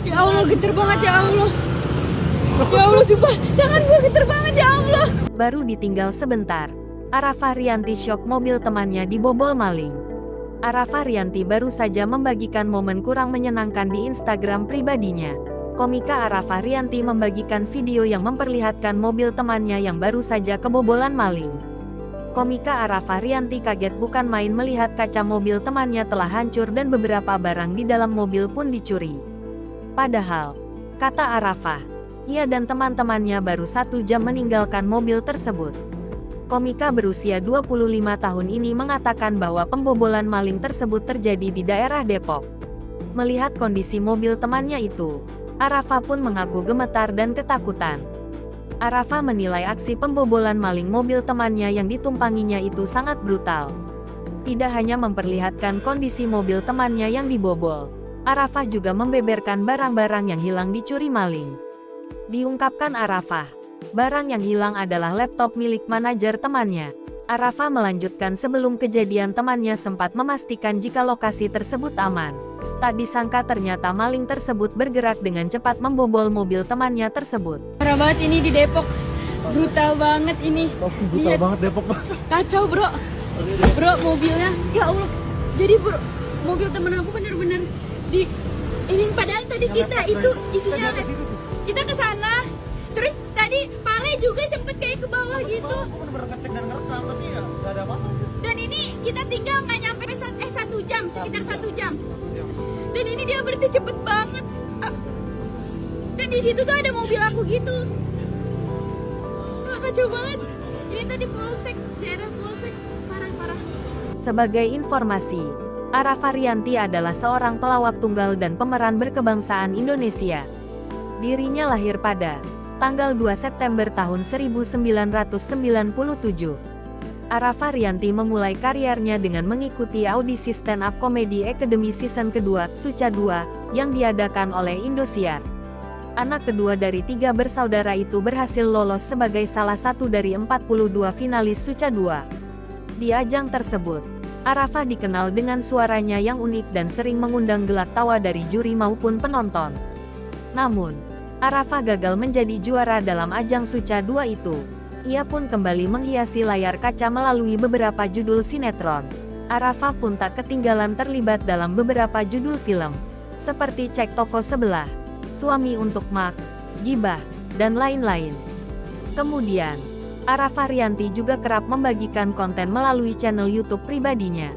Ya Allah, geter banget ya Allah. Ya Allah, sumpah, tangan gue geter banget ya Allah. Baru ditinggal sebentar, Arafah Rianti syok mobil temannya dibobol maling. Arafah Rianti baru saja membagikan momen kurang menyenangkan di Instagram pribadinya. Komika Arafah Rianti membagikan video yang memperlihatkan mobil temannya yang baru saja kebobolan maling. Komika Arafah Rianti kaget bukan main melihat kaca mobil temannya telah hancur dan beberapa barang di dalam mobil pun dicuri. Padahal, kata Arafah, ia dan teman-temannya baru 1 jam meninggalkan mobil tersebut. Komika berusia 25 tahun ini mengatakan bahwa pembobolan maling tersebut terjadi di daerah Depok. Melihat kondisi mobil temannya itu, Arafah pun mengaku gemetar dan ketakutan. Arafah menilai aksi pembobolan maling mobil temannya yang ditumpanginya itu sangat brutal. Tidak hanya memperlihatkan kondisi mobil temannya yang dibobol, Arafah juga membeberkan barang-barang yang hilang dicuri maling. Diungkapkan Arafah, barang yang hilang adalah laptop milik manajer temannya. Arafah melanjutkan sebelum kejadian temannya sempat memastikan jika lokasi tersebut aman. Tak disangka ternyata maling tersebut bergerak dengan cepat membobol mobil temannya tersebut. Parah banget ini di Depok. Brutal banget ini. Brutal Lihat. banget Depok, Pak. Kacau bro. Bro, mobilnya, ya Allah. Jadi bro, mobil temen aku bener-bener di ini, padahal tadi kita itu isinya kita ke sana. Terus tadi Pale juga sempet kayak ke bawah gitu. Aku bener-bener ngecek dan ngerekam, tapi ya gak ada apa-apa. Dan ini kita tinggal nggak nyampe 1 jam, sekitar 1 jam. Dan ini dia berhenti cepet banget. Dan di situ tuh ada mobil aku gitu. Wah, kacau banget. Ini tadi polsek, daerah polsek, parah-parah. Sebagai informasi, Arafah Rianti adalah seorang pelawak tunggal dan pemeran berkebangsaan Indonesia. Dirinya lahir pada tanggal 2 September tahun 1997. Arafah Rianti memulai karirnya dengan mengikuti audisi stand up komedi Academy season kedua, Suca 2, yang diadakan oleh Indosiar. Anak kedua dari 3 bersaudara itu berhasil lolos sebagai salah satu dari 42 finalis Suca 2. Di ajang tersebut, Arafah dikenal dengan suaranya yang unik dan sering mengundang gelak tawa dari juri maupun penonton. Namun, Arafah gagal menjadi juara dalam ajang Suca 2 itu. Ia pun kembali menghiasi layar kaca melalui beberapa judul sinetron. Arafah pun tak ketinggalan terlibat dalam beberapa judul film, seperti Cek Toko Sebelah, Suami untuk Mak, Gibah, dan lain-lain. Kemudian, Arafah Rianti juga kerap membagikan konten melalui channel YouTube pribadinya.